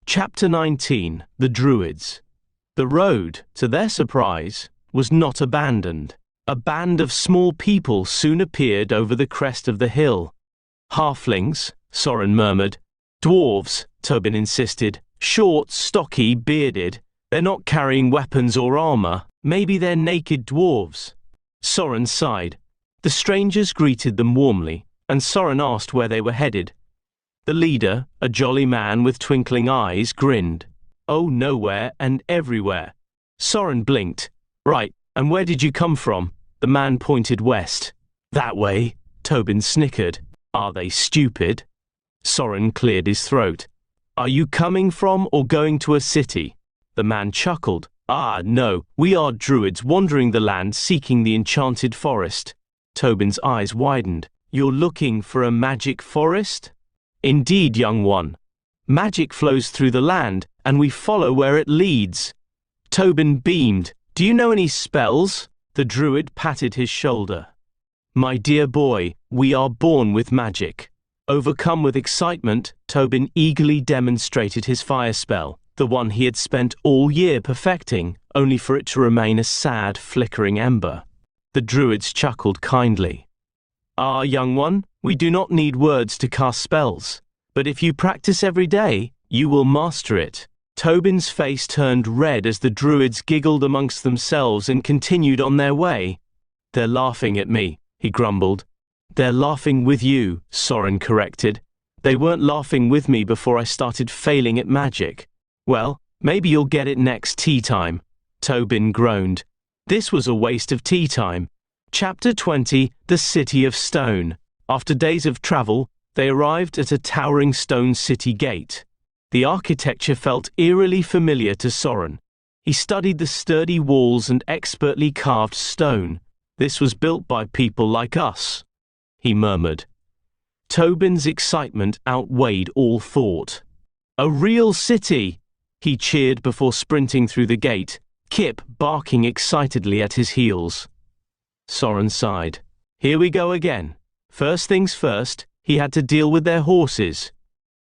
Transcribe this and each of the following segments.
Chapter 19. The Druids. The road, to their surprise, was not abandoned. A band of small people soon appeared over the crest of the hill. Halflings, Soren murmured. Dwarves, Tobin insisted. Short, stocky, bearded. They're not carrying weapons or armor. Maybe they're naked dwarves. Soren sighed. The strangers greeted them warmly, and Soren asked where they were headed. The leader, a jolly man with twinkling eyes, grinned. Oh, nowhere and everywhere. Soren blinked. Right, and where did you come from? The man pointed west. That way, Tobin snickered. Are they stupid? Soren cleared his throat. Are you coming from or going to a city? The man chuckled. Ah, no, we are druids wandering the land seeking the enchanted forest. Tobin's eyes widened. You're looking for a magic forest? Indeed, young one. Magic flows through the land, and we follow where it leads. Tobin beamed. Do you know any spells? The druid patted his shoulder. My dear boy, we are born with magic. Overcome with excitement, Tobin eagerly demonstrated his fire spell, the one he had spent all year perfecting, only for it to remain a sad, flickering ember. The druids chuckled kindly. Ah, young one, we do not need words to cast spells, but if you practice every day, you will master it. Tobin's face turned red as the druids giggled amongst themselves and continued on their way. They're laughing at me, he grumbled. They're laughing with you, Soren corrected. They weren't laughing with me before I started failing at magic. Well, maybe you'll get it next tea time. Tobin groaned. This was a waste of tea time. Chapter 20. The City of Stone. After days of travel, they arrived at a towering stone city gate. The architecture felt eerily familiar to Soren. He studied the sturdy walls and expertly carved stone. This was built by people like us, he murmured. Tobin's excitement outweighed all thought. A real city! He cheered before sprinting through the gate, Kip barking excitedly at his heels. Soren sighed. Here we go again. First things first, he had to deal with their horses.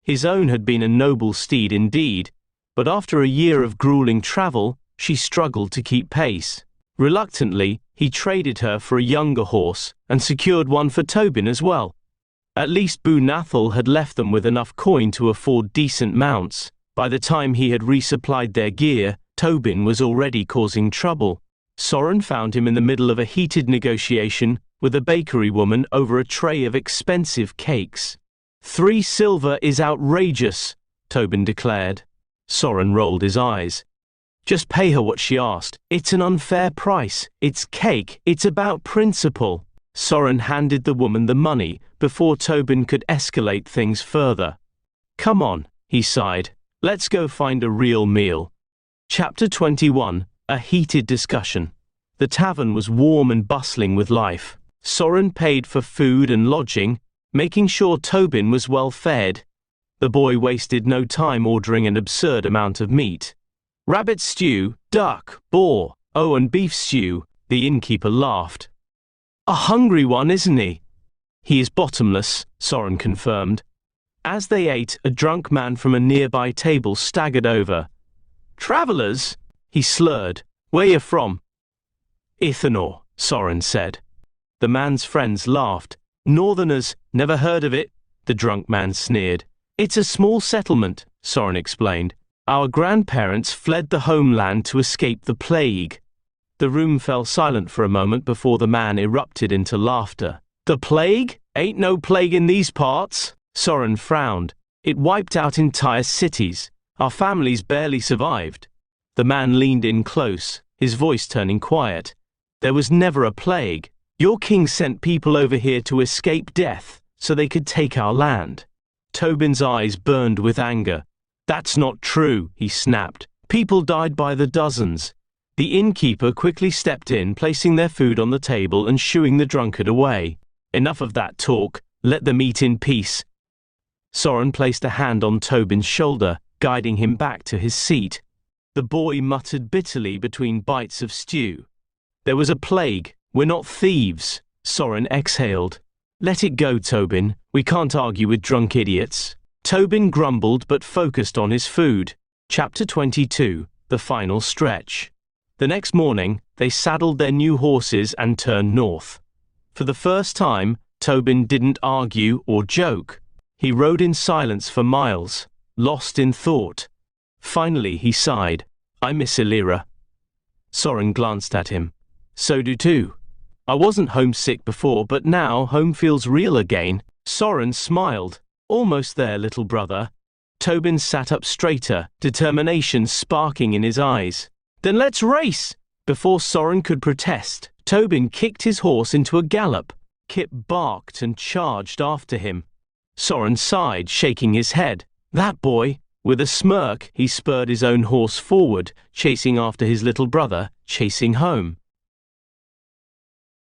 His own had been a noble steed indeed, but after a year of grueling travel, she struggled to keep pace. Reluctantly, he traded her for a younger horse and secured one for Tobin as well. At least Bunathal had left them with enough coin to afford decent mounts. By the time he had resupplied their gear, Tobin was already causing trouble. Soren found him in the middle of a heated negotiation with a bakery woman over a tray of expensive cakes. 3 silver is outrageous, Tobin declared. Soren rolled his eyes. Just pay her what she asked. It's an unfair price. It's cake. It's about principle. Soren handed the woman the money before Tobin could escalate things further. Come on, he sighed. Let's go find a real meal. Chapter 21. A heated discussion. The tavern was warm and bustling with life. Soren paid for food and lodging, making sure Tobin was well fed. The boy wasted no time ordering an absurd amount of meat. Rabbit stew, duck, boar, oh, and beef stew, the innkeeper laughed. A hungry one, isn't he? He is bottomless, Soren confirmed. As they ate, a drunk man from a nearby table staggered over. Travellers? He slurred. Where you from? Ithanor, Soren said. The man's friends laughed. Northerners, never heard of it, the drunk man sneered. It's a small settlement, Soren explained. Our grandparents fled the homeland to escape the plague. The room fell silent for a moment before the man erupted into laughter. The plague? Ain't no plague in these parts. Soren frowned. It wiped out entire cities. Our families barely survived. The man leaned in close, his voice turning quiet. There was never a plague. Your king sent people over here to escape death, so they could take our land. Tobin's eyes burned with anger. That's not true, he snapped. People died by the dozens. The innkeeper quickly stepped in, placing their food on the table and shooing the drunkard away. Enough of that talk. Let them eat in peace. Soren placed a hand on Tobin's shoulder, guiding him back to his seat. The boy muttered bitterly between bites of stew. There was a plague. We're not thieves. Soren exhaled. Let it go, Tobin. We can't argue with drunk idiots. Tobin grumbled but focused on his food. Chapter 22, The Final Stretch. The next morning, they saddled their new horses and turned north. For the first time, Tobin didn't argue or joke. He rode in silence for miles, lost in thought. Finally he sighed. "I miss Illyra." Soren glanced at him. "So do too. I wasn't homesick before, but now home feels real again." Soren smiled. "Almost there, little brother." Tobin sat up straighter, determination sparking in his eyes. "Then let's race!" Before Soren could protest, Tobin kicked his horse into a gallop. Kip barked and charged after him. Soren sighed, shaking his head. That boy! With a smirk, he spurred his own horse forward, chasing after his little brother, chasing home.